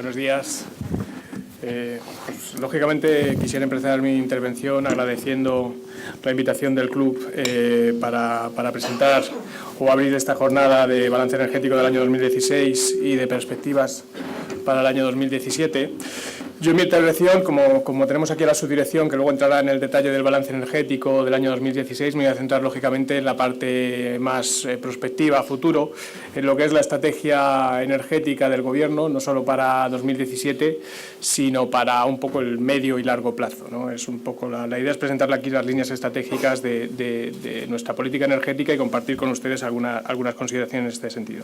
Buenos días. Lógicamente quisiera empezar mi intervención agradeciendo la invitación del club para presentar o abrir esta jornada de balance energético del año 2016 y de perspectivas para el año 2017. Yo en mi intervención, como tenemos aquí a la subdirección, que luego entrará en el detalle del balance energético del año 2016, me voy a centrar lógicamente en la parte más prospectiva, a futuro, en lo que es la estrategia energética del Gobierno, no solo para 2017, sino para un poco el medio y largo plazo, ¿no? Es un poco la idea es presentarle aquí las líneas estratégicas de nuestra política energética y compartir con ustedes algunas consideraciones en este sentido.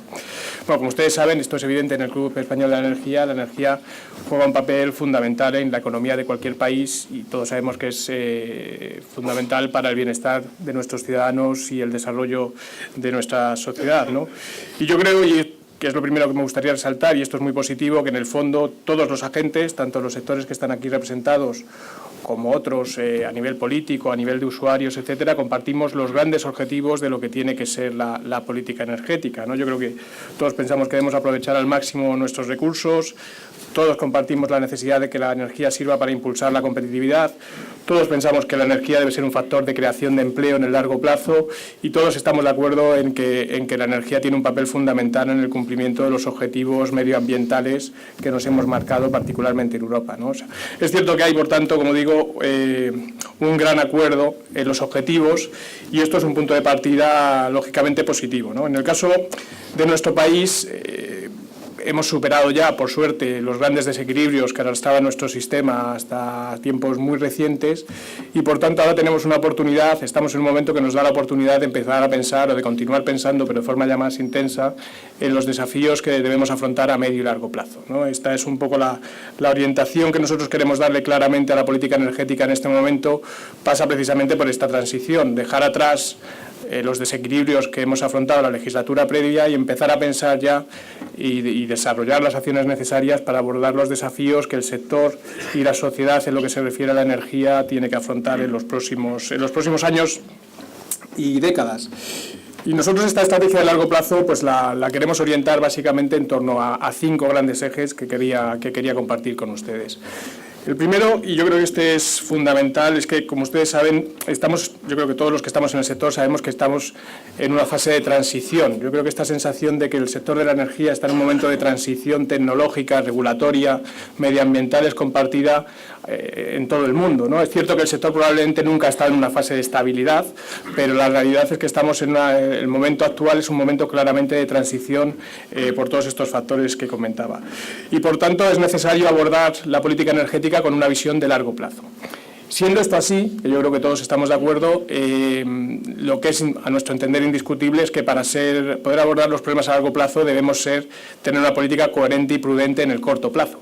Bueno, como ustedes saben, esto es evidente en el Club Español de la energía juega un papel fundamental en la economía de cualquier país y todos sabemos que es fundamental para el bienestar de nuestros ciudadanos y el desarrollo de nuestra sociedad, ¿no? Y yo creo, que es lo primero que me gustaría resaltar, y esto es muy positivo, que en el fondo todos los agentes, tanto los sectores que están aquí representados como otros a nivel político, a nivel de usuarios, etcétera, compartimos los grandes objetivos de lo que tiene que ser la política energética, ¿no? Yo creo que todos pensamos que debemos aprovechar al máximo nuestros recursos, todos compartimos la necesidad de que la energía sirva para impulsar la competitividad, todos pensamos que la energía debe ser un factor de creación de empleo en el largo plazo y todos estamos de acuerdo en que la energía tiene un papel fundamental en el cumplimiento de los objetivos medioambientales que nos hemos marcado particularmente en Europa, ¿no? O sea, es cierto que hay, por tanto, como digo, un gran acuerdo en los objetivos y esto es un punto de partida lógicamente positivo, ¿no? En el caso de nuestro país, hemos superado ya, por suerte, los grandes desequilibrios que arrastraba nuestro sistema hasta tiempos muy recientes y, por tanto, ahora tenemos una oportunidad, estamos en un momento que nos da la oportunidad de empezar a pensar o de continuar pensando, pero de forma ya más intensa, en los desafíos que debemos afrontar a medio y largo plazo, ¿no? Esta es un poco la orientación que nosotros queremos darle claramente a la política energética en este momento, pasa precisamente por esta transición, dejar atrás los desequilibrios que hemos afrontado la legislatura previa y empezar a pensar ya y desarrollar las acciones necesarias para abordar los desafíos que el sector y la sociedad en lo que se refiere a la energía tiene que afrontar en los próximos años y décadas. Y nosotros esta estrategia de largo plazo pues la queremos orientar básicamente en torno a 5 grandes ejes que quería compartir con ustedes. El primero, y yo creo que este es fundamental, es que, como ustedes saben, yo creo que todos los que estamos en el sector sabemos que estamos en una fase de transición. Yo creo que esta sensación de que el sector de la energía está en un momento de transición tecnológica, regulatoria, medioambiental es compartida en todo el mundo, ¿no? Es cierto que el sector probablemente nunca ha estado en una fase de estabilidad, pero la realidad es que estamos el momento actual es un momento claramente de transición por todos estos factores que comentaba. Y, por tanto, es necesario abordar la política energética con una visión de largo plazo. Siendo esto así, que yo creo que todos estamos de acuerdo, lo que es a nuestro entender indiscutible es que para poder abordar los problemas a largo plazo debemos tener una política coherente y prudente en el corto plazo.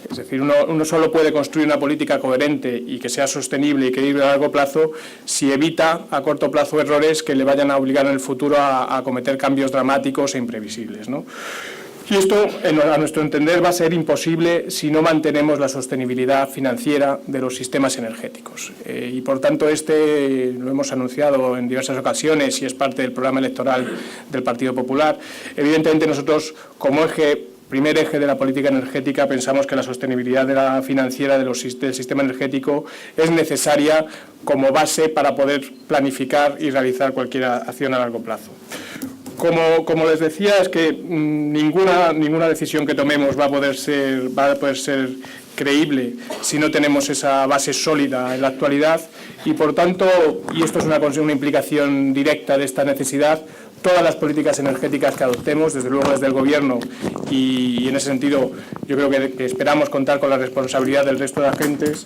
Es decir, uno solo puede construir una política coherente y que sea sostenible y creíble a largo plazo si evita a corto plazo errores que le vayan a obligar en el futuro a cometer cambios dramáticos e imprevisibles, ¿no? Y esto, a nuestro entender, va a ser imposible si no mantenemos la sostenibilidad financiera de los sistemas energéticos. Y, por tanto, lo hemos anunciado en diversas ocasiones y es parte del programa electoral del Partido Popular. Evidentemente, nosotros, como primer eje de la política energética, pensamos que la sostenibilidad financiera del sistema energético es necesaria como base para poder planificar y realizar cualquier acción a largo plazo. Como les decía, es que ninguna decisión que tomemos va a poder ser creíble si no tenemos esa base sólida en la actualidad y, por tanto, y esto es una implicación directa de esta necesidad, todas las políticas energéticas que adoptemos, desde luego desde el Gobierno, y en ese sentido yo creo que esperamos contar con la responsabilidad del resto de agentes,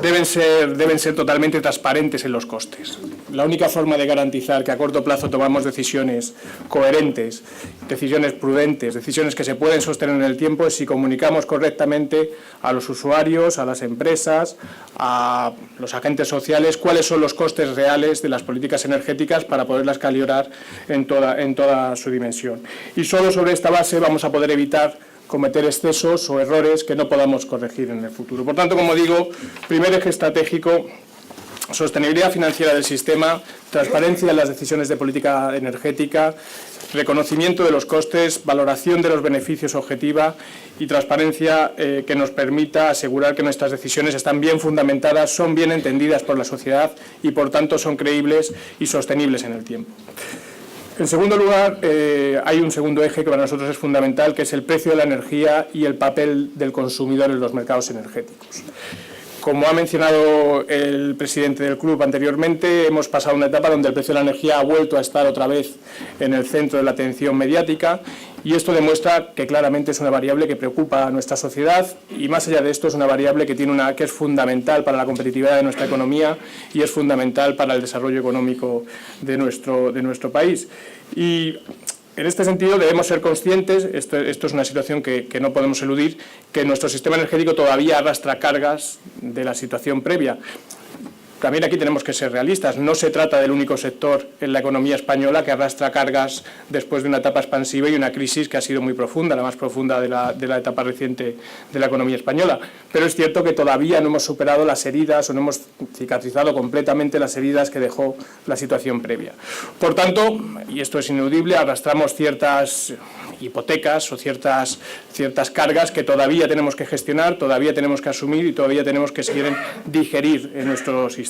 deben ser totalmente transparentes en los costes. La única forma de garantizar que a corto plazo tomamos decisiones coherentes, decisiones prudentes, decisiones que se pueden sostener en el tiempo es si comunicamos correctamente a los usuarios, a las empresas, a los agentes sociales cuáles son los costes reales de las políticas energéticas para poderlas calibrar en toda su dimensión. Y solo sobre esta base vamos a poder evitar cometer excesos o errores que no podamos corregir en el futuro. Por tanto, como digo, primer eje estratégico sostenibilidad financiera del sistema, transparencia en las decisiones de política energética, reconocimiento de los costes, valoración de los beneficios objetiva y transparencia que nos permita asegurar que nuestras decisiones están bien fundamentadas, son bien entendidas por la sociedad y, por tanto, son creíbles y sostenibles en el tiempo. En segundo lugar, hay un segundo eje que para nosotros es fundamental, que es el precio de la energía y el papel del consumidor en los mercados energéticos. Como ha mencionado el presidente del club anteriormente, hemos pasado una etapa donde el precio de la energía ha vuelto a estar otra vez en el centro de la atención mediática, y esto demuestra que claramente es una variable que preocupa a nuestra sociedad, y más allá de esto es una variable que es fundamental para la competitividad de nuestra economía y es fundamental para el desarrollo económico de nuestro país. Y en este sentido debemos ser conscientes, esto es una situación que no podemos eludir, que nuestro sistema energético todavía arrastra cargas de la situación previa. También aquí tenemos que ser realistas, no se trata del único sector en la economía española que arrastra cargas después de una etapa expansiva y una crisis que ha sido muy profunda, la más profunda de la etapa reciente de la economía española. Pero es cierto que todavía no hemos superado las heridas o no hemos cicatrizado completamente las heridas que dejó la situación previa. Por tanto, y esto es ineludible, arrastramos ciertas hipotecas o ciertas cargas que todavía tenemos que gestionar, todavía tenemos que asumir y todavía tenemos que seguir digerir en nuestro sistema.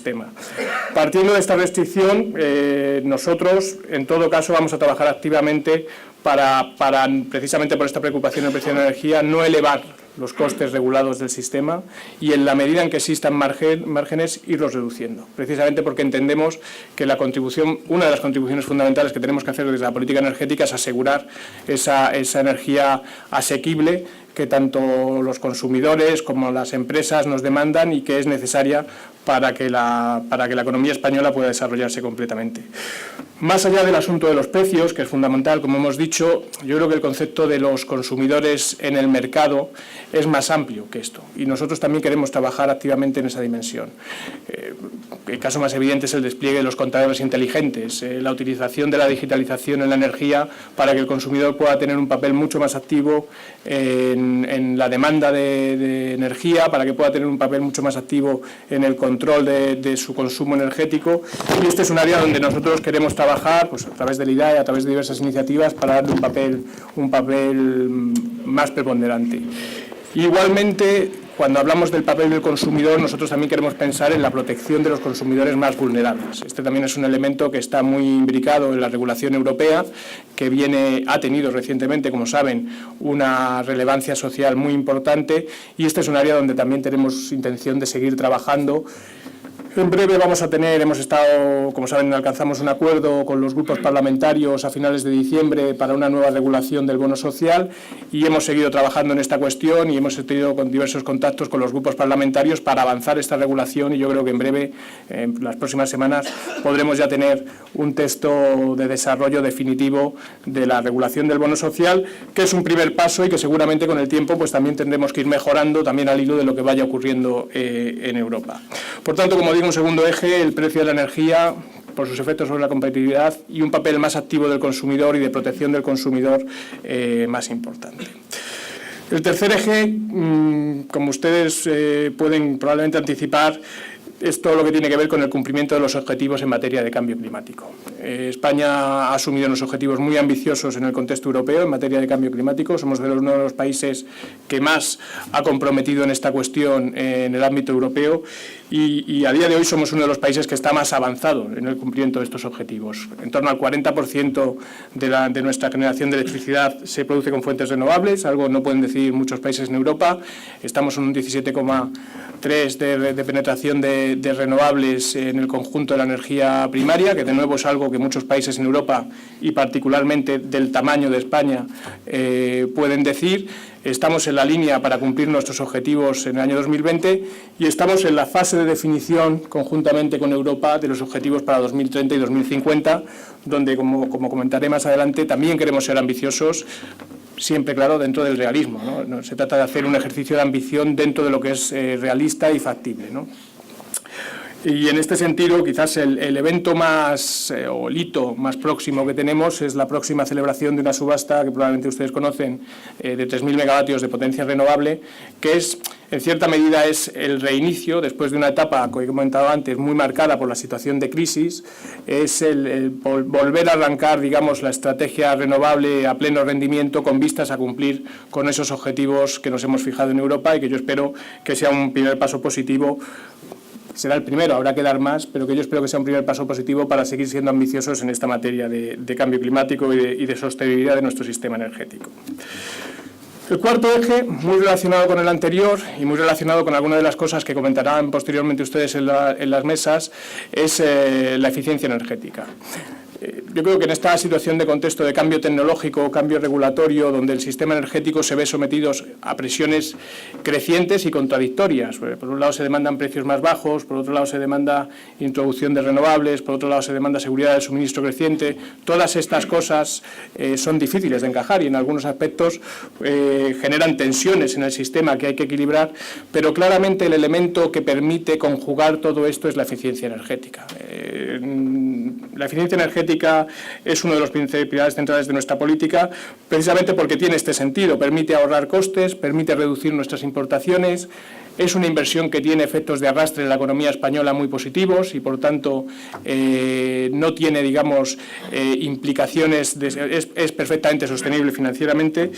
Partiendo de esta restricción, nosotros en todo caso vamos a trabajar activamente para precisamente por esta preocupación en el precio de la energía, no elevar los costes regulados del sistema y en la medida en que existan márgenes irlos reduciendo, precisamente porque entendemos que una de las contribuciones fundamentales que tenemos que hacer desde la política energética es asegurar esa energía asequible que tanto los consumidores como las empresas nos demandan y que es necesaria para que la economía española pueda desarrollarse completamente. Más allá del asunto de los precios, que es fundamental, como hemos dicho, yo creo que el concepto de los consumidores en el mercado es más amplio que esto y nosotros también queremos trabajar activamente en esa dimensión. El caso más evidente es el despliegue de los contadores inteligentes, la utilización de la digitalización en la energía para que el consumidor pueda tener un papel mucho más activo en la demanda de energía, para que pueda tener un papel mucho más activo en el control de su consumo energético, y este es un área donde nosotros queremos trabajar pues, a través del IDAE, a través de diversas iniciativas para darle un papel más preponderante. Igualmente, cuando hablamos del papel del consumidor, nosotros también queremos pensar en la protección de los consumidores más vulnerables. Este también es un elemento que está muy imbricado en la regulación europea, que ha tenido recientemente, como saben, una relevancia social muy importante, y este es un área donde también tenemos intención de seguir trabajando. En breve hemos estado, como saben, alcanzamos un acuerdo con los grupos parlamentarios a finales de diciembre para una nueva regulación del bono social y hemos seguido trabajando en esta cuestión y hemos tenido diversos contactos con los grupos parlamentarios para avanzar esta regulación y yo creo que en breve, en las próximas semanas, podremos ya tener un texto de desarrollo definitivo de la regulación del bono social, que es un primer paso y que seguramente con el tiempo pues también tendremos que ir mejorando también al hilo de lo que vaya ocurriendo en Europa. Por tanto, como digo, un segundo eje, el precio de la energía por sus efectos sobre la competitividad y un papel más activo del consumidor y de protección del consumidor más importante. El tercer eje, como ustedes pueden probablemente anticipar, es todo lo que tiene que ver con el cumplimiento de los objetivos en materia de cambio climático. España ha asumido unos objetivos muy ambiciosos en el contexto europeo en materia de cambio climático. Somos uno de los países que más ha comprometido en esta cuestión en el ámbito europeo y a día de hoy somos uno de los países que está más avanzado en el cumplimiento de estos objetivos. En torno al 40% de nuestra generación de electricidad se produce con fuentes renovables, algo no pueden decir muchos países en Europa. Estamos en un 17,3% de penetración de renovables en el conjunto de la energía primaria, que de nuevo es algo que muchos países en Europa y particularmente del tamaño de España pueden decir. Estamos en la línea para cumplir nuestros objetivos en el año 2020 y estamos en la fase de definición conjuntamente con Europa de los objetivos para 2030 y 2050, donde, como comentaré más adelante, también queremos ser ambiciosos, siempre, claro, dentro del realismo, ¿no? No se trata de hacer un ejercicio de ambición dentro de lo que es realista y factible, ¿no? Y en este sentido, quizás el evento o el hito más próximo que tenemos es la próxima celebración de una subasta que probablemente ustedes conocen de 3.000 megavatios de potencia renovable, que es en cierta medida es el reinicio, después de una etapa, como he comentado antes, muy marcada por la situación de crisis, es el volver a arrancar, digamos, la estrategia renovable a pleno rendimiento con vistas a cumplir con esos objetivos que nos hemos fijado en Europa y que yo espero que sea un primer paso positivo. Será el primero, habrá que dar más, pero que yo espero que sea un primer paso positivo para seguir siendo ambiciosos en esta materia de cambio climático y de sostenibilidad de nuestro sistema energético. El cuarto eje, muy relacionado con el anterior y muy relacionado con algunas de las cosas que comentarán posteriormente ustedes en las mesas, es la eficiencia energética. Yo creo que en esta situación de contexto de cambio tecnológico, cambio regulatorio, donde el sistema energético se ve sometido a presiones crecientes y contradictorias. Por un lado se demandan precios más bajos, por otro lado se demanda introducción de renovables, por otro lado se demanda seguridad del suministro creciente. Todas estas cosas son difíciles de encajar y en algunos aspectos generan tensiones en el sistema que hay que equilibrar, pero claramente el elemento que permite conjugar todo esto es la eficiencia energética. La eficiencia energética es uno de los pilares centrales de nuestra política, precisamente porque tiene este sentido, permite ahorrar costes, permite reducir nuestras importaciones, es una inversión que tiene efectos de arrastre en la economía española muy positivos y, por tanto, no tiene, digamos, implicaciones, es perfectamente sostenible financieramente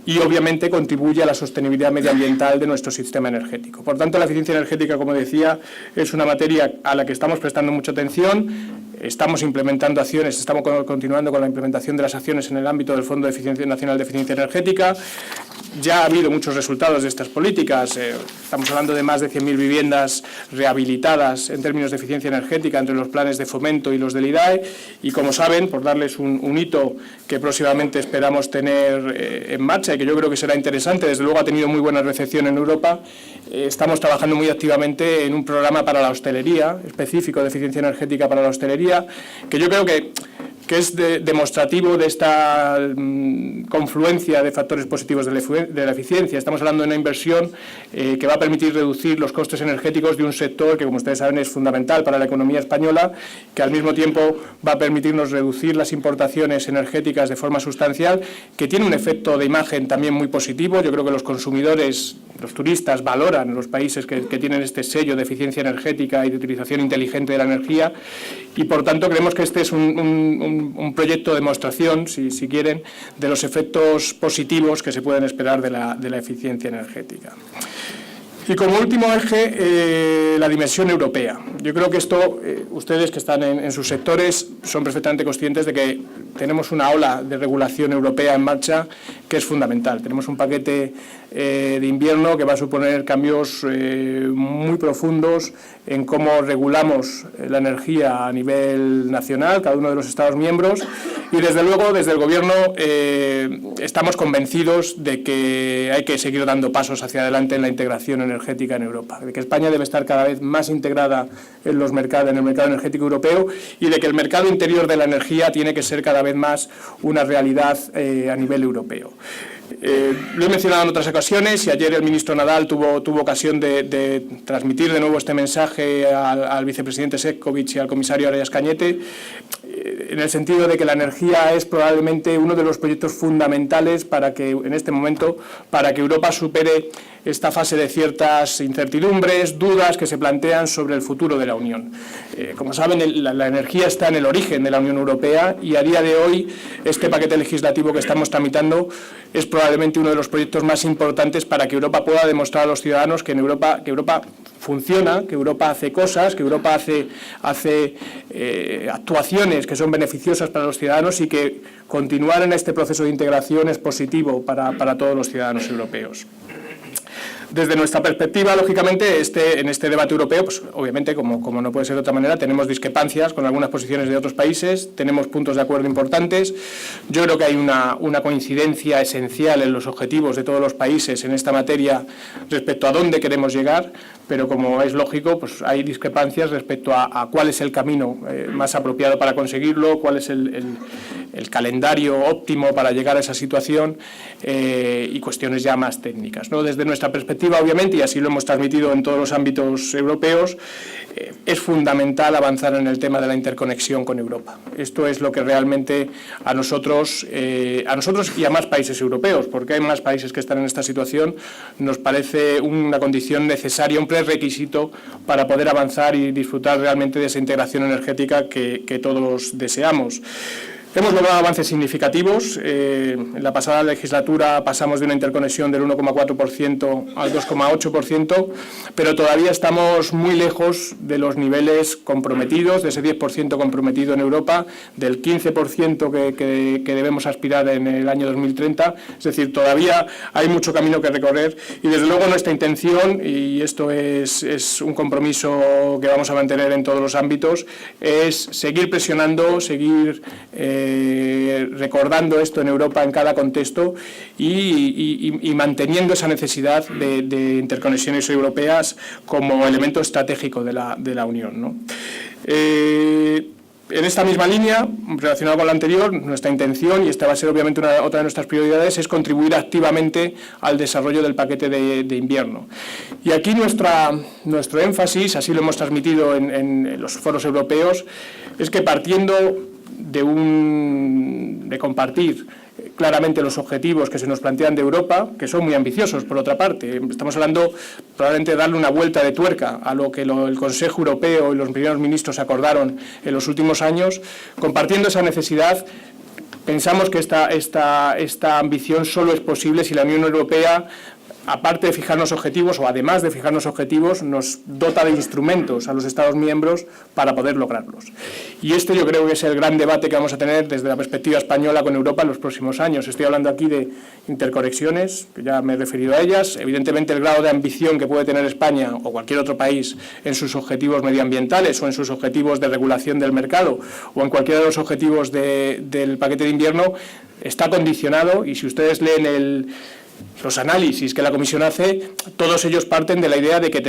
y, obviamente, contribuye a la sostenibilidad medioambiental de nuestro sistema energético. Por tanto, la eficiencia energética, como decía, es una materia a la que estamos prestando mucha atención. Estamos implementando acciones, estamos continuando con la implementación de las acciones en el ámbito del Fondo Nacional de Eficiencia Energética. Ya ha habido muchos resultados de estas políticas. Estamos hablando de más de 100.000 viviendas rehabilitadas en términos de eficiencia energética entre los planes de fomento y los del IDAE. Y, como saben, por darles un hito que próximamente esperamos tener en marcha y que yo creo que será interesante, desde luego ha tenido muy buena recepción en Europa, estamos trabajando muy activamente en un programa para la hostelería, específico de eficiencia energética para la hostelería, que yo creo que es demostrativo de esta confluencia de factores positivos de la eficiencia. Estamos hablando de una inversión que va a permitir reducir los costes energéticos de un sector que, como ustedes saben, es fundamental para la economía española, que al mismo tiempo va a permitirnos reducir las importaciones energéticas de forma sustancial, que tiene un efecto de imagen también muy positivo. Yo creo que los consumidores, los turistas, valoran los países que tienen este sello de eficiencia energética y de utilización inteligente de la energía y, por tanto, creemos que este es un proyecto de demostración, si quieren, de los efectos positivos que se pueden esperar de la eficiencia energética. Y como último eje, la dimensión europea. Yo creo que esto, ustedes que están en sus sectores son perfectamente conscientes de que tenemos una ola de regulación europea en marcha que es fundamental. Tenemos un paquete de invierno que va a suponer cambios muy profundos en cómo regulamos la energía a nivel nacional, cada uno de los Estados miembros, y desde luego desde el Gobierno estamos convencidos de que hay que seguir dando pasos hacia adelante en la integración energética en Europa, de que España debe estar cada vez más integrada en el mercado energético europeo y de que el mercado interior de la energía tiene que ser cada vez más una realidad a nivel europeo. Lo he mencionado en otras ocasiones y ayer el ministro Nadal tuvo ocasión de transmitir de nuevo este mensaje al vicepresidente Šefčovič y al comisario Arias Cañete, en el sentido de que la energía es probablemente uno de los proyectos fundamentales para que, en este momento, para que Europa supere esta fase de ciertas incertidumbres, dudas que se plantean sobre el futuro de la Unión. Como saben, la energía está en el origen de la Unión Europea y a día de hoy este paquete legislativo que estamos tramitando es probablemente uno de los proyectos más importantes para que Europa pueda demostrar a los ciudadanos que Europa funciona, que Europa hace cosas, que Europa hace actuaciones que son beneficiosas para los ciudadanos y que continuar en este proceso de integración es positivo para todos los ciudadanos europeos. Desde nuestra perspectiva, lógicamente, en este debate europeo, pues obviamente, como no puede ser de otra manera, tenemos discrepancias con algunas posiciones de otros países, tenemos puntos de acuerdo importantes. Yo creo que hay una coincidencia esencial en los objetivos de todos los países en esta materia respecto a dónde queremos llegar, pero como es lógico, pues hay discrepancias respecto a cuál es el camino más apropiado para conseguirlo, cuál es el calendario óptimo para llegar a esa situación y cuestiones ya más técnicas, ¿no? Desde nuestra perspectiva, obviamente, y así lo hemos transmitido en todos los ámbitos europeos, es fundamental avanzar en el tema de la interconexión con Europa. Esto es lo que realmente a nosotros y a más países europeos, porque hay más países que están en esta situación, nos parece una condición necesaria, un prerequisito para poder avanzar y disfrutar realmente de esa integración energética que todos deseamos. Hemos logrado avances significativos. En la pasada legislatura pasamos de una interconexión del 1,4% al 2,8%, pero todavía estamos muy lejos de los niveles comprometidos, de ese 10% comprometido en Europa, del 15% que debemos aspirar en el año 2030. Es decir, todavía hay mucho camino que recorrer y, desde luego, nuestra intención, y esto es un compromiso que vamos a mantener en todos los ámbitos, es seguir presionando, seguir recordando esto en Europa en cada contexto y manteniendo esa necesidad de interconexiones europeas como elemento estratégico de la Unión, ¿no? En esta misma línea, relacionado con la anterior, nuestra intención, y esta va a ser obviamente otra de nuestras prioridades, es contribuir activamente al desarrollo del paquete de invierno. Y aquí nuestro énfasis, así lo hemos transmitido en los foros europeos, es que partiendo de compartir claramente los objetivos que se nos plantean de Europa, que son muy ambiciosos, por otra parte. Estamos hablando probablemente de darle una vuelta de tuerca a lo que el Consejo Europeo y los primeros ministros acordaron en los últimos años. Compartiendo esa necesidad, pensamos que esta ambición solo es posible si la Unión Europea, aparte de fijarnos objetivos, o además de fijarnos objetivos, nos dota de instrumentos a los Estados miembros para poder lograrlos. Y este yo creo que es el gran debate que vamos a tener desde la perspectiva española con Europa en los próximos años. Estoy hablando aquí de interconexiones, que ya me he referido a ellas. Evidentemente, el grado de ambición que puede tener España o cualquier otro país en sus objetivos medioambientales o en sus objetivos de regulación del mercado o en cualquiera de los objetivos del paquete de invierno está condicionado, y si ustedes leen los análisis que la Comisión hace, todos ellos parten de la idea de que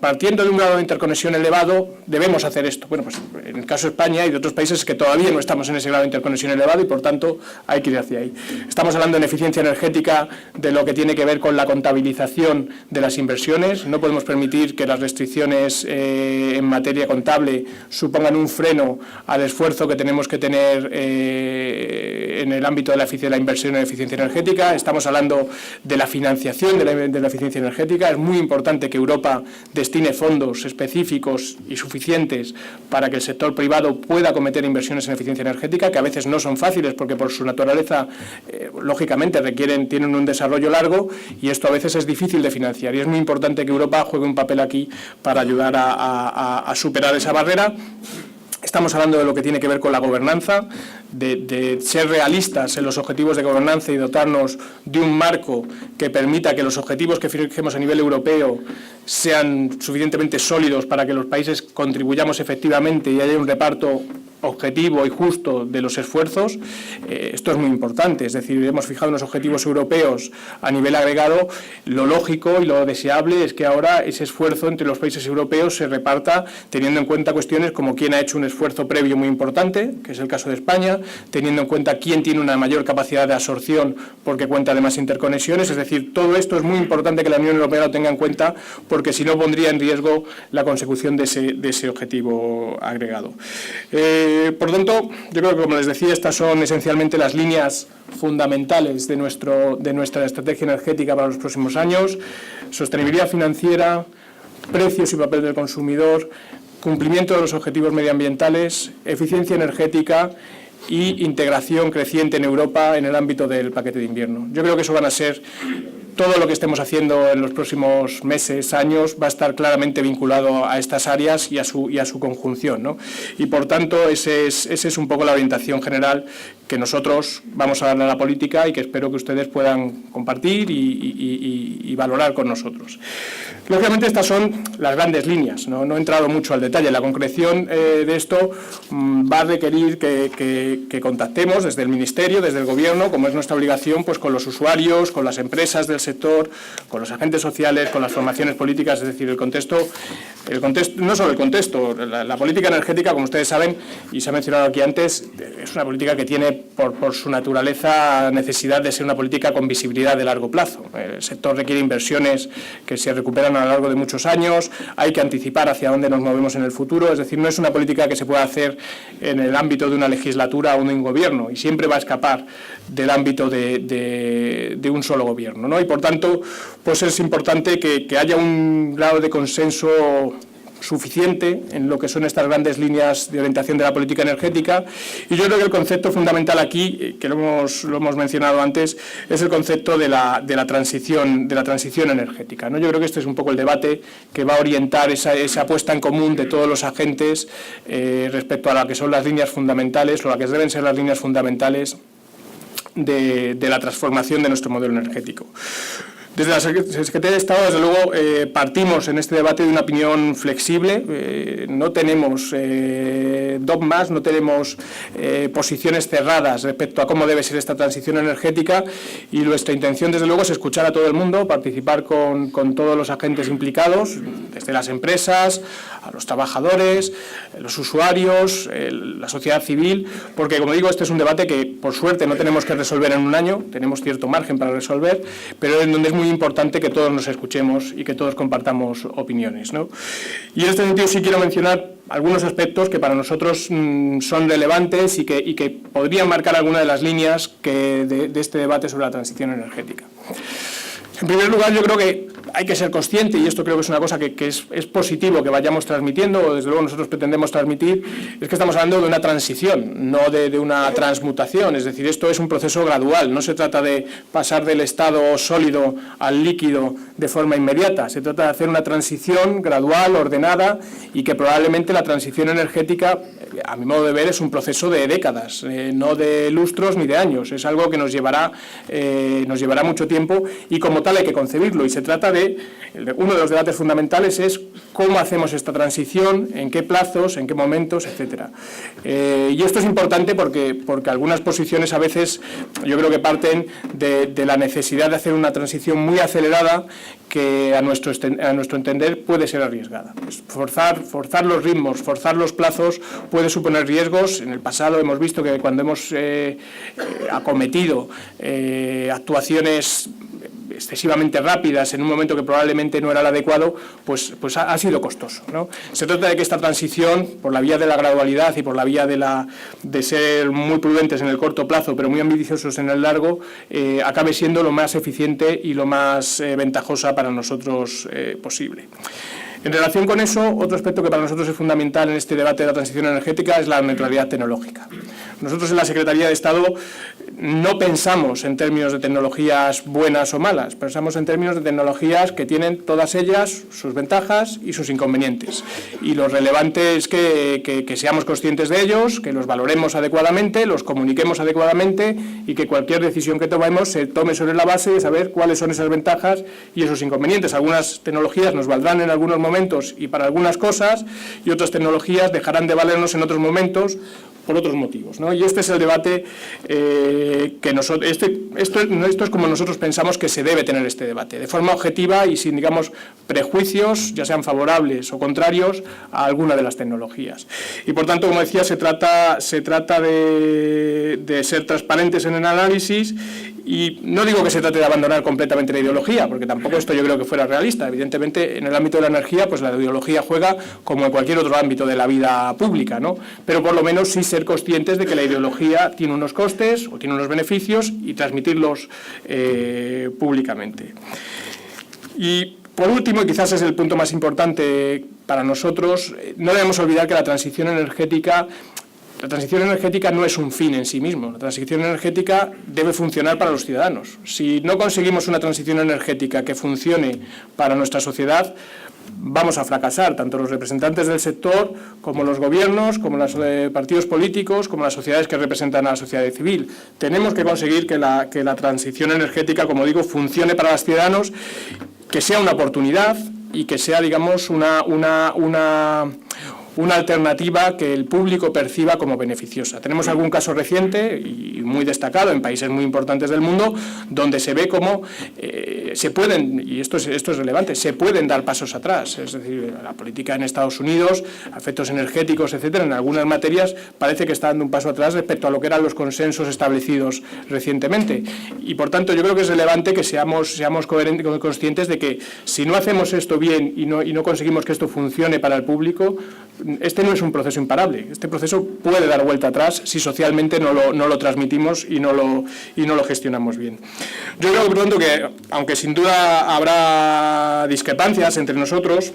partiendo de un grado de interconexión elevado, debemos hacer esto. Bueno, pues en el caso de España y de otros países es que todavía no estamos en ese grado de interconexión elevado y, por tanto, hay que ir hacia ahí. Estamos hablando en eficiencia energética de lo que tiene que ver con la contabilización de las inversiones. No podemos permitir que las restricciones en materia contable supongan un freno al esfuerzo que tenemos que tener en el ámbito de la inversión en eficiencia energética. Estamos hablando de la financiación de la eficiencia energética. Es muy importante que Europa destine fondos específicos y suficientes para que el sector privado pueda acometer inversiones en eficiencia energética, que a veces no son fáciles porque por su naturaleza, lógicamente, tienen un desarrollo largo, y esto a veces es difícil de financiar. Y es muy importante que Europa juegue un papel aquí para ayudar a superar esa barrera. Estamos hablando de lo que tiene que ver con la gobernanza, de ser realistas en los objetivos de gobernanza y dotarnos de un marco que permita que los objetivos que fijemos a nivel europeo sean suficientemente sólidos para que los países contribuyamos efectivamente y haya un reparto objetivo y justo de los esfuerzos. Esto es muy importante, es decir, hemos fijado unos objetivos europeos a nivel agregado. Lo lógico y lo deseable es que ahora ese esfuerzo entre los países europeos se reparta teniendo en cuenta cuestiones como quién ha hecho un esfuerzo previo muy importante, que es el caso de España, teniendo en cuenta quién tiene una mayor capacidad de absorción porque cuenta de más interconexiones. Es decir, todo esto es muy importante que la Unión Europea lo tenga en cuenta, porque si no pondría en riesgo la consecución de ese objetivo agregado. Por lo tanto, yo creo que, como les decía, estas son esencialmente las líneas fundamentales de nuestra estrategia energética para los próximos años: sostenibilidad financiera, precios y papel del consumidor, cumplimiento de los objetivos medioambientales, eficiencia energética y integración creciente en Europa en el ámbito del paquete de invierno. Yo creo que eso van a ser todo lo que estemos haciendo en los próximos meses, años, va a estar claramente vinculado a estas áreas y a su conjunción, ¿no? Y, por tanto, esa es un poco la orientación general que nosotros vamos a darle a la política y que espero que ustedes puedan compartir y valorar con nosotros. Lógicamente estas son las grandes líneas, no he entrado mucho al detalle. La concreción de esto va a requerir que contactemos desde el Ministerio, desde el Gobierno, como es nuestra obligación, pues con los usuarios, con las empresas del sector, con los agentes sociales, con las formaciones políticas, es decir, el contexto, no solo el contexto, la política energética, como ustedes saben, y se ha mencionado aquí antes, es una política que tiene por su naturaleza necesidad de ser una política con visibilidad de largo plazo. El sector requiere inversiones que se recuperan a lo largo de muchos años, hay que anticipar hacia dónde nos movemos en el futuro, es decir, no es una política que se pueda hacer en el ámbito de una legislatura o de un gobierno y siempre va a escapar del ámbito de un solo gobierno, ¿no? Y por tanto, pues es importante que haya un grado de consenso suficiente en lo que son estas grandes líneas de orientación de la política energética, y yo creo que el concepto fundamental aquí, que lo hemos mencionado antes, es el concepto de la transición energética, ¿no? Yo creo que este es un poco el debate que va a orientar esa puesta en común de todos los agentes respecto a lo que son las líneas fundamentales, o las que deben ser las líneas fundamentales de la transformación de nuestro modelo energético. Desde la Secretaría de Estado, desde luego, partimos en este debate de una opinión flexible. No tenemos dogmas, no tenemos posiciones cerradas respecto a cómo debe ser esta transición energética, y nuestra intención, desde luego, es escuchar a todo el mundo, participar con todos los agentes implicados, desde las empresas, a los trabajadores, los usuarios, la sociedad civil, porque, como digo, este es un debate que, por suerte, no tenemos que resolver en un año, tenemos cierto margen para resolver, pero en donde es muy importante que todos nos escuchemos y que todos compartamos opiniones, ¿no? Y en este sentido sí quiero mencionar algunos aspectos que para nosotros son relevantes y que podrían marcar alguna de las líneas de este debate sobre la transición energética. En primer lugar, yo creo que hay que ser consciente, y esto creo que es una cosa que es positivo que vayamos transmitiendo, o desde luego nosotros pretendemos transmitir, es que estamos hablando de una transición, no de una transmutación. Es decir, esto es un proceso gradual, no se trata de pasar del estado sólido al líquido de forma inmediata, se trata de hacer una transición gradual, ordenada, y que probablemente la transición energética, a mi modo de ver, es un proceso de décadas, no de lustros ni de años, es algo que nos llevará mucho tiempo, y como tal hay que concebirlo, y se trata uno de los debates fundamentales es cómo hacemos esta transición, en qué plazos, en qué momentos, etcétera. Y esto es importante porque algunas posiciones a veces yo creo que parten de la necesidad de hacer una transición muy acelerada que a nuestro entender puede ser arriesgada. Pues forzar los ritmos, forzar los plazos puede suponer riesgos. En el pasado hemos visto que cuando hemos acometido actuaciones excesivamente rápidas en un momento que probablemente no era el adecuado, pues ha sido costoso, ¿no? Se trata de que esta transición, por la vía de la gradualidad y por la vía de ser muy prudentes en el corto plazo, pero muy ambiciosos en el largo, acabe siendo lo más eficiente y lo más ventajosa para nosotros posible. En relación con eso, otro aspecto que para nosotros es fundamental en este debate de la transición energética es la neutralidad tecnológica. Nosotros en la Secretaría de Estado no pensamos en términos de tecnologías buenas o malas, pensamos en términos de tecnologías que tienen todas ellas sus ventajas y sus inconvenientes. Y lo relevante es que seamos conscientes de ellos, que los valoremos adecuadamente, los comuniquemos adecuadamente y que cualquier decisión que tomemos se tome sobre la base de saber cuáles son esas ventajas y esos inconvenientes. Algunas tecnologías nos valdrán en algunos momentos y para algunas cosas, y otras tecnologías dejarán de valernos en otros momentos por otros motivos, ¿no? Y este es el debate que nosotros, esto es como nosotros pensamos que se debe tener este debate, de forma objetiva y sin, digamos, prejuicios, ya sean favorables o contrarios a alguna de las tecnologías. Y por tanto, como decía, se trata de ser transparentes en el análisis. Y no digo que se trate de abandonar completamente la ideología, porque tampoco esto yo creo que fuera realista. Evidentemente, en el ámbito de la energía, pues la ideología juega como en cualquier otro ámbito de la vida pública, ¿no? Pero por lo menos sí ser conscientes de que la ideología tiene unos costes o tiene unos beneficios y transmitirlos públicamente. Y por último, y quizás es el punto más importante para nosotros, no debemos olvidar que la transición energética no es un fin en sí mismo. La transición energética debe funcionar para los ciudadanos. Si no conseguimos una transición energética que funcione para nuestra sociedad, vamos a fracasar, tanto los representantes del sector como los gobiernos, como los partidos políticos, como las sociedades que representan a la sociedad civil. Tenemos que conseguir que la transición energética, como digo, funcione para los ciudadanos, que sea una oportunidad, y que sea, digamos, una alternativa que el público perciba como beneficiosa. Tenemos algún caso reciente y muy destacado en países muy importantes del mundo donde se ve cómo se pueden, y esto es relevante, se pueden dar pasos atrás. Es decir, la política en Estados Unidos, efectos energéticos, etcétera, en algunas materias parece que está dando un paso atrás respecto a lo que eran los consensos establecidos recientemente. Y por tanto yo creo que es relevante que seamos coherentes, conscientes de que si no hacemos esto bien y no conseguimos que esto funcione para el público, este no es un proceso imparable. Este proceso puede dar vuelta atrás si socialmente no lo transmitimos y no lo gestionamos bien. Yo creo, por tanto, que aunque sin duda habrá discrepancias entre nosotros,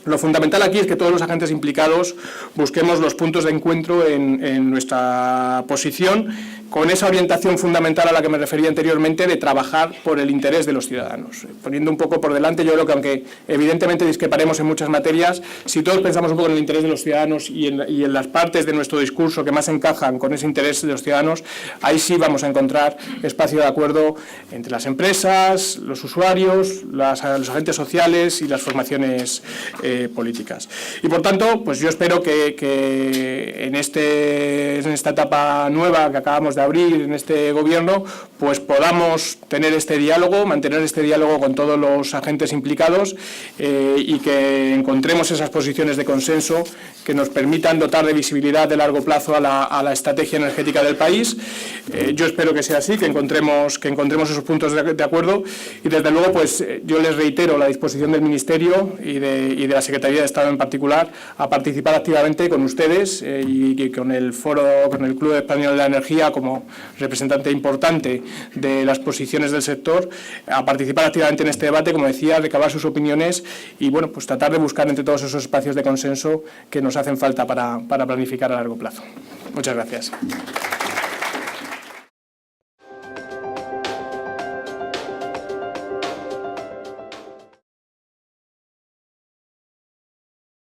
lo fundamental aquí es que todos los agentes implicados busquemos los puntos de encuentro en nuestra posición, con esa orientación fundamental a la que me refería anteriormente de trabajar por el interés de los ciudadanos. Poniendo un poco por delante, yo creo que aunque evidentemente discreparemos en muchas materias, si todos pensamos un poco en el interés de los ciudadanos y en las partes de nuestro discurso que más encajan con ese interés de los ciudadanos, ahí sí vamos a encontrar espacio de acuerdo entre las empresas, los usuarios, los agentes sociales y las formaciones políticas. Y por tanto, pues yo espero que en esta etapa nueva que acabamos de abrir en este gobierno, pues podamos tener este diálogo, mantener este diálogo con todos los agentes implicados y que encontremos esas posiciones de consenso que nos permitan dotar de visibilidad de largo plazo a la estrategia energética del país. Yo espero que sea así, que encontremos esos puntos de acuerdo y desde luego pues yo les reitero la disposición del Ministerio y de la Secretaría de Estado en particular a participar activamente con ustedes y con el Club Español de la Energía como representante importante de las posiciones del sector, a participar activamente en este debate, como decía, recabar sus opiniones y bueno, pues tratar de buscar entre todos esos espacios de consenso que nos hacen falta para planificar a largo plazo. Muchas gracias.